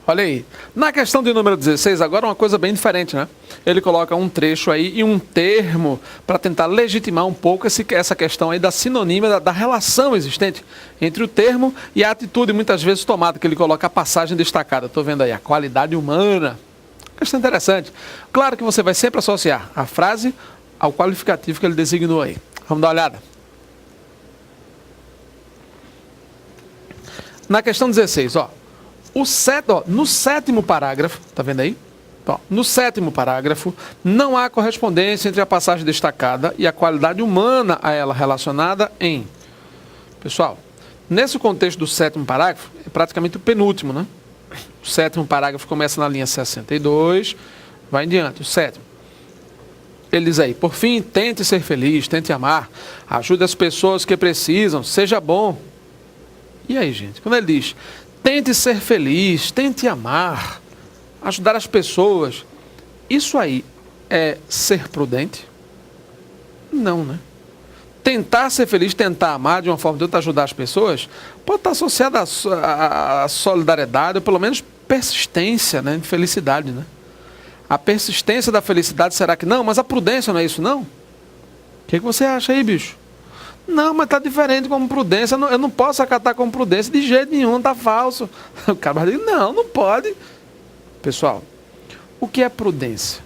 Olha aí. Na questão de número 16, agora uma coisa bem diferente, né? Ele coloca um trecho aí e um termo para tentar legitimar um pouco essa questão aí da sinonímia, da relação existente entre o termo e a atitude muitas vezes tomada, que ele coloca a passagem destacada. Estou vendo aí, a qualidade humana. Questão interessante. Claro que você vai sempre associar a frase ao qualificativo que ele designou aí. Vamos dar uma olhada. Na questão 16, ó. No sétimo parágrafo, tá vendo aí? Ó, no sétimo parágrafo, não há correspondência entre a passagem destacada e a qualidade humana a ela relacionada em... Pessoal, nesse contexto do sétimo parágrafo, é praticamente o penúltimo, né? O sétimo parágrafo começa na linha 62, vai em diante, o sétimo. Ele diz aí, por fim, tente ser feliz, tente amar, ajude as pessoas que precisam, seja bom. E aí, gente, quando ele diz... Tente ser feliz, tente amar, ajudar as pessoas. Isso aí é ser prudente? Não, né? Tentar ser feliz, tentar amar de uma forma ou de outra, ajudar as pessoas, pode estar associado à solidariedade, ou pelo menos persistência, né, de felicidade, né? A persistência da felicidade, será que não? Mas a prudência não é isso, não? O que você acha aí, bicho? Não, mas está diferente como prudência. Eu não posso acatar como prudência de jeito nenhum, está falso. O cara vai dizer, não pode. Pessoal, o que é prudência?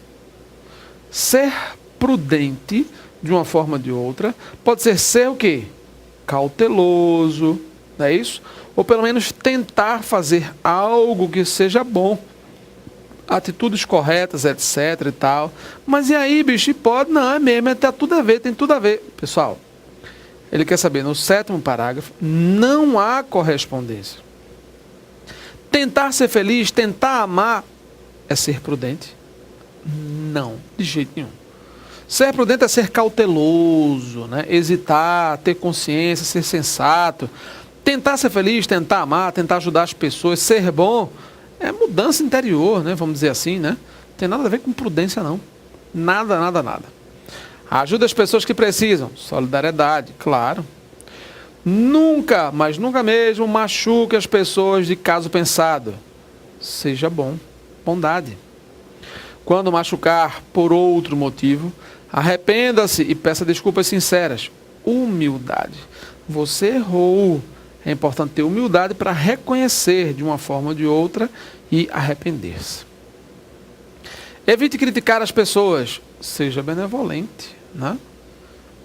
Ser prudente, de uma forma ou de outra, pode ser o quê? Cauteloso, não é isso? Ou pelo menos tentar fazer algo que seja bom. Atitudes corretas, etc e tal. Mas e aí, bicho, pode? Não, é mesmo, tem tudo a ver, tem tudo a ver. Pessoal, ele quer saber, no sétimo parágrafo, não há correspondência. Tentar ser feliz, tentar amar, é ser prudente? Não, de jeito nenhum. Ser prudente é ser cauteloso, né? Hesitar, ter consciência, ser sensato. Tentar ser feliz, tentar amar, tentar ajudar as pessoas, ser bom, é mudança interior, né? Vamos dizer assim, né? Não tem nada a ver com prudência, não. Nada, nada, nada. Ajuda as pessoas que precisam. Solidariedade, claro. Nunca, mas nunca mesmo, machuque as pessoas de caso pensado. Seja bom. Bondade. Quando machucar por outro motivo, arrependa-se e peça desculpas sinceras. Humildade. Você errou. É importante ter humildade para reconhecer de uma forma ou de outra e arrepender-se. Evite criticar as pessoas. Seja benevolente, né?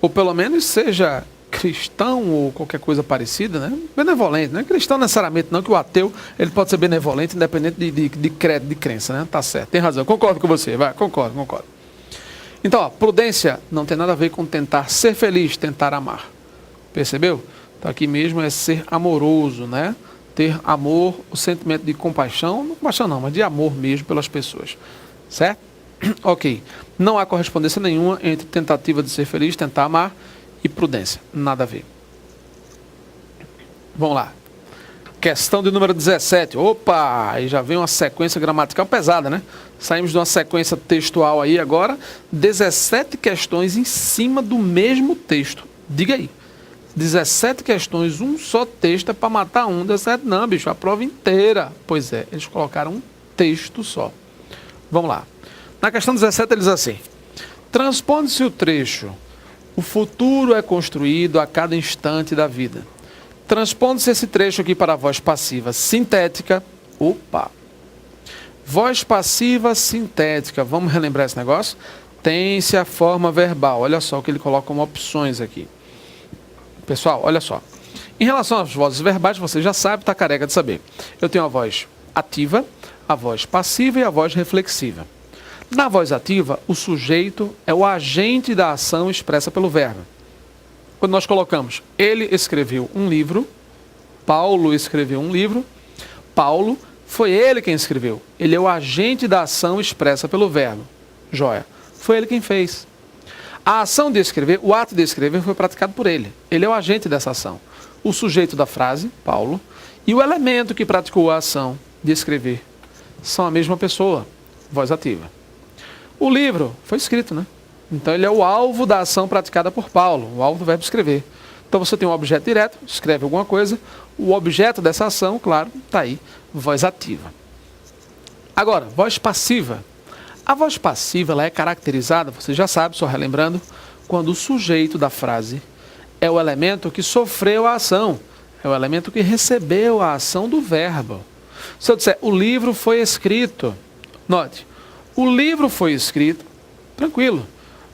Ou pelo menos seja cristão ou qualquer coisa parecida, né? Benevolente, não é cristão necessariamente, não, que o ateu ele pode ser benevolente independente de credo, de crença, né? Tá certo, tem razão, concordo com você, vai, concordo. Então, ó, prudência não tem nada a ver com tentar ser feliz, tentar amar. Percebeu? Então aqui mesmo é ser amoroso, né? Ter amor, o sentimento de compaixão, não compaixão não, mas de amor mesmo pelas pessoas, certo? Ok. Não há correspondência nenhuma entre tentativa de ser feliz, tentar amar e prudência. Nada a ver. Vamos lá. Questão de número 17. Opa! Aí já vem uma sequência gramatical pesada, né? Saímos de uma sequência textual aí agora. 17 questões em cima do mesmo texto. Diga aí. 17 questões, um só texto é para matar um. 17 não, bicho. A prova inteira. Pois é, eles colocaram um texto só. Vamos lá. Na questão 17 ele diz assim: transponde-se o trecho, o futuro é construído a cada instante da vida. Transpondo-se esse trecho aqui para a voz passiva sintética. Opa! Voz passiva sintética. Vamos relembrar esse negócio? Tem-se a forma verbal. Olha só o que ele coloca como opções aqui. Pessoal, olha só. Em relação às vozes verbais, você já sabe, está careca de saber. Eu tenho a voz ativa, a voz passiva e a voz reflexiva. Na voz ativa, o sujeito é o agente da ação expressa pelo verbo. Quando nós colocamos, ele escreveu um livro, Paulo escreveu um livro, Paulo foi ele quem escreveu. Ele é o agente da ação expressa pelo verbo. Joia. Foi ele quem fez. A ação de escrever, o ato de escrever foi praticado por ele. Ele é o agente dessa ação. O sujeito da frase, Paulo, e o elemento que praticou a ação de escrever são a mesma pessoa, voz ativa. O livro foi escrito, né? Então ele é o alvo da ação praticada por Paulo, o alvo do verbo escrever. Então você tem um objeto direto, escreve alguma coisa, o objeto dessa ação, claro, está aí, voz ativa. Agora, voz passiva. A voz passiva ela é caracterizada, você já sabe, só relembrando, quando o sujeito da frase é o elemento que sofreu a ação, é o elemento que recebeu a ação do verbo. Se eu disser, o livro foi escrito, note, o livro foi escrito, tranquilo.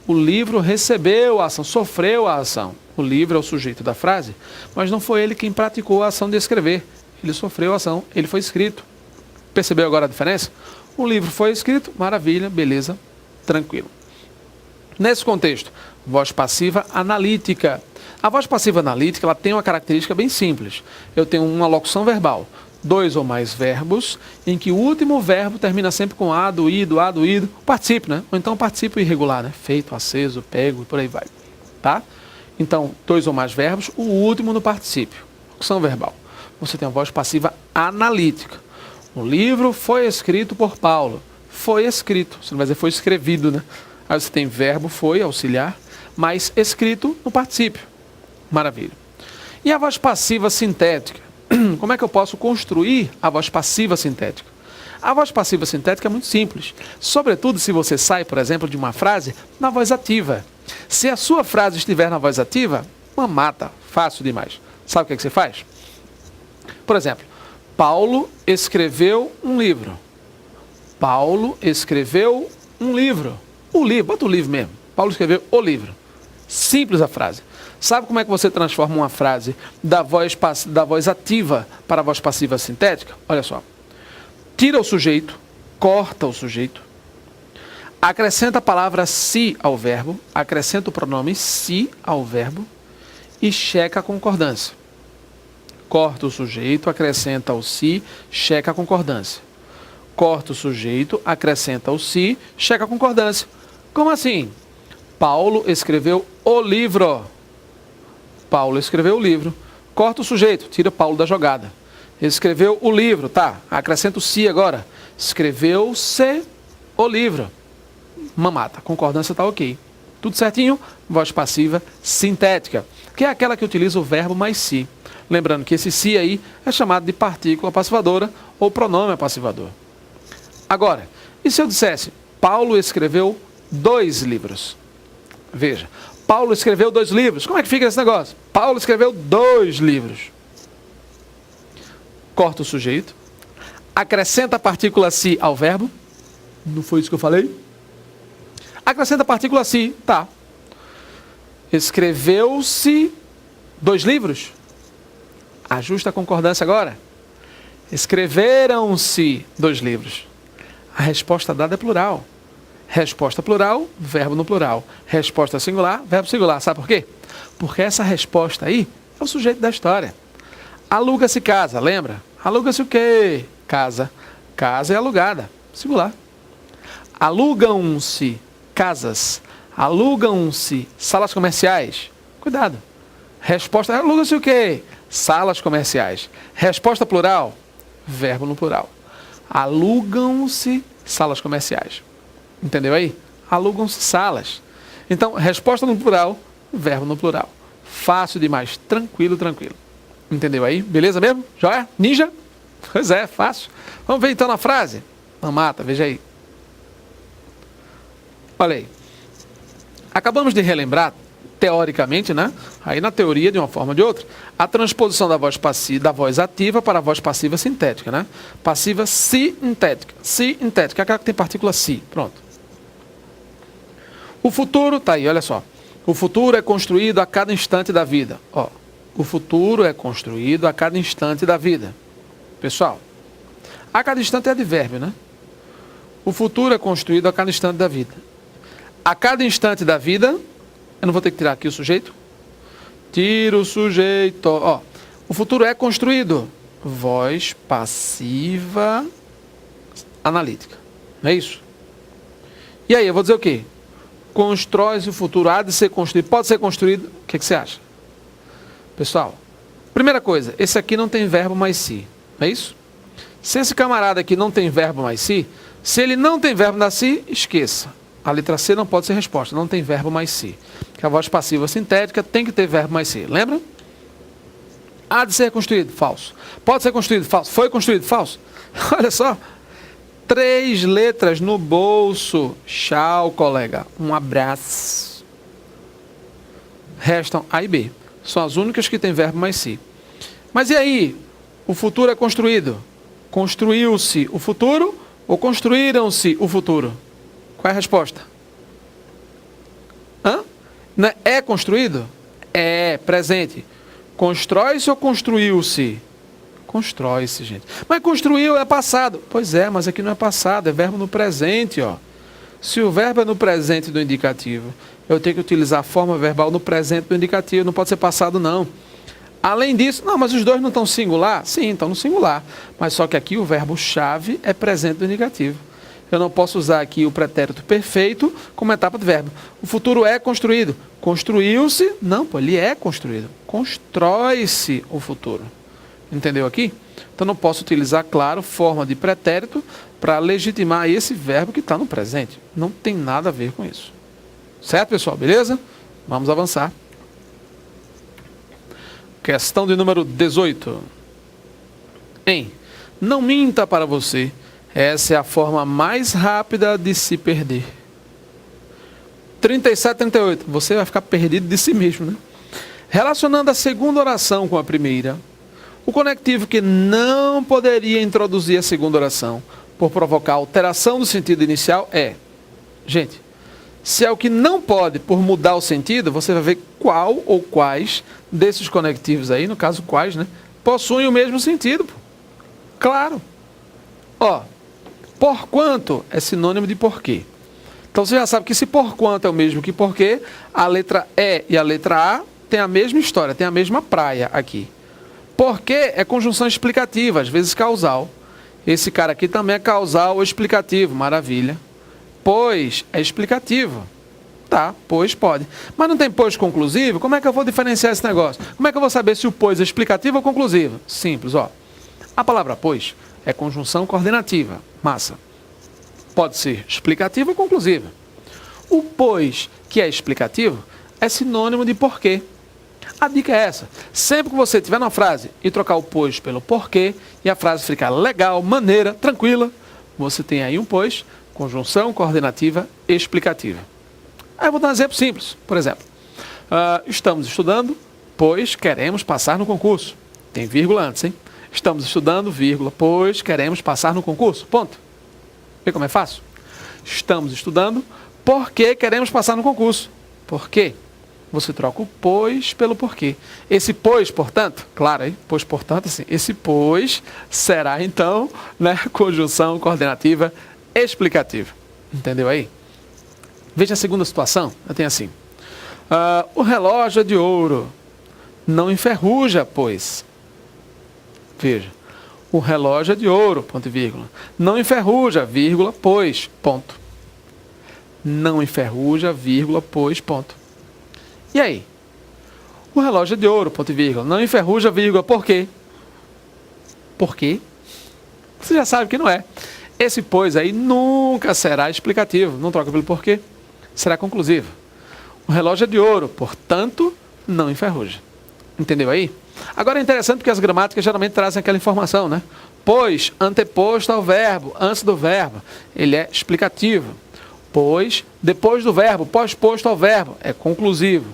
O livro recebeu a ação, sofreu a ação. O livro é o sujeito da frase, mas não foi ele quem praticou a ação de escrever. Ele sofreu a ação, ele foi escrito. Percebeu agora a diferença? O livro foi escrito, maravilha, beleza, tranquilo. Nesse contexto, voz passiva analítica. A voz passiva analítica ela tem uma característica bem simples. Eu tenho uma locução verbal, 2 ou mais verbos, em que o último verbo termina sempre com a do ido, particípio, né? Ou então particípio irregular, né? Feito, aceso, pego e por aí vai. Tá? Então, 2 ou mais verbos, o último no particípio. Locução verbal. Você tem a voz passiva analítica. O livro foi escrito por Paulo. Foi escrito. Você não vai dizer foi escrevido, né? Aí você tem verbo, foi, auxiliar, mas escrito no particípio. Maravilha. E a voz passiva sintética? Como é que eu posso construir a voz passiva sintética? A voz passiva sintética é muito simples. Sobretudo se você sai, por exemplo, de uma frase na voz ativa. Se a sua frase estiver na voz ativa, mamata, fácil demais. Sabe o que é que você faz? Por exemplo, Paulo escreveu um livro. Paulo escreveu um livro. O livro, bota o livro mesmo. Paulo escreveu o livro. Simples a frase. Sabe como é que você transforma uma frase da voz ativa para a voz passiva sintética? Olha só. Tira o sujeito, corta o sujeito, acrescenta a palavra se ao verbo, acrescenta o pronome se ao verbo e checa a concordância. Corta o sujeito, acrescenta o se, checa a concordância. Corta o sujeito, acrescenta o se, checa a concordância. Como assim? Paulo escreveu o livro. Paulo escreveu o livro. Corta o sujeito, tira Paulo da jogada. Escreveu o livro, tá? Acrescenta o se agora. Escreveu-se o livro. Mamata, concordância tá ok. Tudo certinho? Voz passiva sintética, que é aquela que utiliza o verbo mais se. Lembrando que esse se aí é chamado de partícula passivadora ou pronome passivador. Agora, e se eu dissesse, Paulo escreveu 2 livros? Veja, Paulo escreveu 2 livros. Como é que fica esse negócio? Paulo escreveu 2 livros. Corta o sujeito, acrescenta a partícula se ao verbo. Não foi isso que eu falei? Acrescenta a partícula se, tá. Escreveu-se 2 livros? Ajusta a concordância agora. Escreveram-se 2 livros. A resposta dada é plural. Resposta plural, verbo no plural. Resposta singular, verbo singular. Sabe por quê? Porque essa resposta aí é o sujeito da história. Aluga-se casa, lembra? Aluga-se o quê? Casa. Casa é alugada, singular. Alugam-se casas. Alugam-se salas comerciais. Cuidado. Resposta, aluga-se o quê? Salas comerciais. Resposta plural, verbo no plural. Alugam-se salas comerciais. Entendeu aí? Alugam-se salas. Então, resposta no plural, verbo no plural. Fácil demais. Tranquilo, tranquilo. Entendeu aí? Beleza mesmo? Joia? Ninja? Pois é, fácil. Vamos ver então na frase? Mamata, veja aí. Olha aí. Acabamos de relembrar, teoricamente, né? Aí na teoria, de uma forma ou de outra, a transposição da voz passiva, da voz ativa para a voz passiva sintética, né? Passiva sintética. Sintética, aquela que tem partícula si. Pronto. O futuro, tá aí, olha só. O futuro é construído a cada instante da vida. Ó, o futuro é construído a cada instante da vida. Pessoal, a cada instante é advérbio, né? O futuro é construído a cada instante da vida. A cada instante da vida, eu não vou ter que tirar aqui o sujeito? Tira o sujeito. Ó, o futuro é construído. Voz passiva analítica. Não é isso? E aí, eu vou dizer o quê? Constrói-se o futuro, há de ser construído, pode ser construído. O que você acha? Pessoal, primeira coisa, esse aqui não tem verbo mais si, não é isso? Se esse camarada aqui não tem verbo mais si, se ele não tem verbo mais si, esqueça. A letra C não pode ser resposta, não tem verbo mais si. Que a voz passiva sintética tem que ter verbo mais si, lembra? Há de ser construído, falso. Pode ser construído, falso. Foi construído, falso. Olha só, 3 letras no bolso. Tchau, colega. Um abraço. Restam A e B. São as únicas que têm verbo mais si. Mas e aí? O futuro é construído. Construiu-se o futuro ou construíram-se o futuro? Qual é a resposta? Não é construído? É presente. Constrói-se ou construiu-se? Constrói-se, gente. Mas construiu é passado. Pois é, mas aqui não é passado, é verbo no presente, ó. Se o verbo é no presente do indicativo, eu tenho que utilizar a forma verbal no presente do indicativo, não pode ser passado, não. Além disso, não, mas os dois não estão singular? Sim, estão no singular. Mas só que aqui o verbo-chave é presente do indicativo. Eu não posso usar aqui o pretérito perfeito como etapa do verbo. O futuro é construído. Construiu-se? Não, pô, ele é construído. Constrói-se o futuro. Entendeu aqui? Então não posso utilizar, claro, forma de pretérito para legitimar esse verbo que está no presente. Não tem nada a ver com isso. Certo, pessoal? Beleza? Vamos avançar. Questão de número 18. Não minta para você. Essa é a forma mais rápida de se perder. 37, 38. Você vai ficar perdido de si mesmo, né? Relacionando a segunda oração com a primeira, o conectivo que não poderia introduzir a segunda oração por provocar alteração do sentido inicial é... Gente, se é o que não pode por mudar o sentido, você vai ver qual ou quais desses conectivos aí, no caso quais, né, possuem o mesmo sentido. Pô. Claro. Ó, porquanto é sinônimo de porquê. Então você já sabe que se porquanto é o mesmo que porquê, a letra E e a letra A têm a mesma história, têm a mesma praia aqui. Porquê é conjunção explicativa, às vezes causal. Esse cara aqui também é causal ou explicativo, maravilha. Pois é explicativo. Tá, pois pode. Mas não tem pois conclusivo? Como é que eu vou diferenciar esse negócio? Como é que eu vou saber se o pois é explicativo ou conclusivo? Simples, ó. A palavra pois é conjunção coordenativa. Massa. Pode ser explicativa ou conclusiva. O pois, que é explicativo, é sinônimo de porquê. A dica é essa. Sempre que você tiver na frase e trocar o pois pelo porquê e a frase ficar legal, maneira, tranquila, você tem aí um pois, conjunção coordenativa explicativa. Aí eu vou dar um exemplo simples. Por exemplo, estamos estudando, pois queremos passar no concurso. Tem vírgula antes, hein? Estamos estudando, vírgula, pois queremos passar no concurso. Ponto. Vê como é fácil? Estamos estudando porque queremos passar no concurso. Por quê? Você troca o pois pelo porquê. Esse pois, portanto, claro, hein? Pois, portanto, assim, esse pois será, então, né, conjunção coordenativa explicativa. Entendeu aí? Veja a segunda situação. Eu tenho assim. O relógio é de ouro. Não enferruja, pois. Veja. O relógio é de ouro, ponto e vírgula. Não enferruja, vírgula, pois, ponto. Não enferruja, vírgula, pois, ponto. E aí? O relógio é de ouro, ponto e vírgula. Não enferruja, vírgula, por quê? Por quê? Você já sabe que não é. Esse pois aí nunca será explicativo. Não troca pelo porquê. Será conclusivo. O relógio é de ouro, portanto, não enferruja. Entendeu aí? Agora é interessante porque as gramáticas geralmente trazem aquela informação, né? Pois, anteposto ao verbo, antes do verbo, ele é explicativo. Pois, depois do verbo, pós-posto ao verbo, é conclusivo.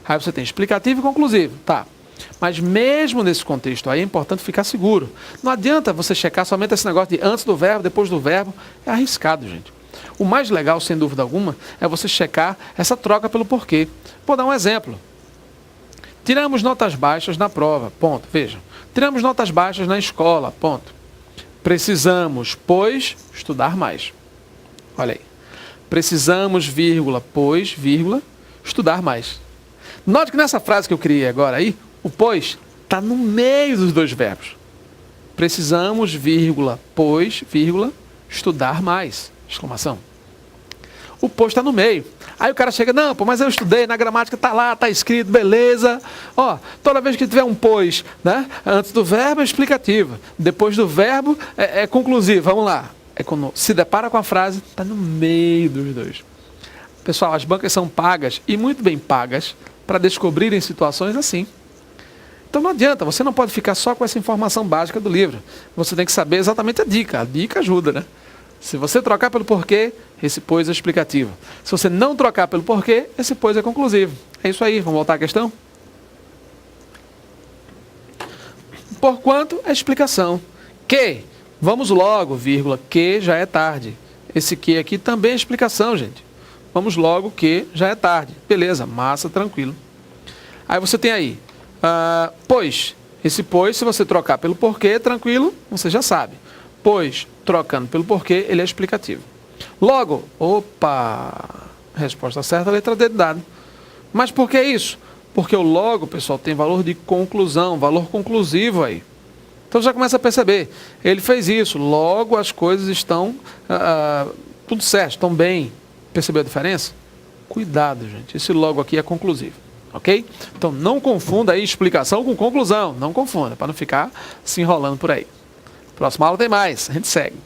Aí você tem explicativo e conclusivo, tá? Mas mesmo nesse contexto aí é importante ficar seguro. Não adianta você checar somente esse negócio de antes do verbo, depois do verbo. É arriscado, gente. O mais legal, sem dúvida alguma, é você checar essa troca pelo porquê. Vou dar um exemplo. Tiramos notas baixas na prova, ponto. Veja. Tiramos notas baixas na escola, ponto. Precisamos, pois, estudar mais. Olha aí. Precisamos, vírgula, pois, vírgula, estudar mais. Note que nessa frase que eu criei agora aí, o pois está no meio dos dois verbos. Precisamos, vírgula, pois, vírgula, estudar mais. Exclamação. O pois está no meio. Aí o cara chega, não, pô, mas eu estudei, na gramática está lá, está escrito, beleza. Ó, toda vez que tiver um pois, né, antes do verbo é explicativo, depois do verbo é conclusivo. Vamos lá. É quando se depara com a frase, está no meio dos dois. Pessoal, as bancas são pagas, e muito bem pagas, para descobrirem situações assim. Então não adianta, você não pode ficar só com essa informação básica do livro. Você tem que saber exatamente a dica. A dica ajuda, né? Se você trocar pelo porquê, esse pois é explicativo. Se você não trocar pelo porquê, esse pois é conclusivo. É isso aí, vamos voltar à questão? Porquanto é explicação. Que, vamos logo, vírgula, que já é tarde. Esse que aqui também é explicação, gente. Vamos logo que já é tarde. Beleza, massa, tranquilo. Aí você tem aí, pois. Esse pois, se você trocar pelo porquê, tranquilo, você já sabe. Pois, trocando pelo porquê, ele é explicativo. Logo, opa, resposta certa, letra D dada. Mas por que isso? Porque o logo, pessoal, tem valor de conclusão, valor conclusivo aí. Então já começa a perceber, ele fez isso, logo as coisas estão tudo certo, estão bem. Percebeu a diferença? Cuidado, gente, esse logo aqui é conclusivo, ok? Então não confunda aí explicação com conclusão, não confunda, para não ficar se enrolando por aí. Próxima aula tem mais, a gente segue.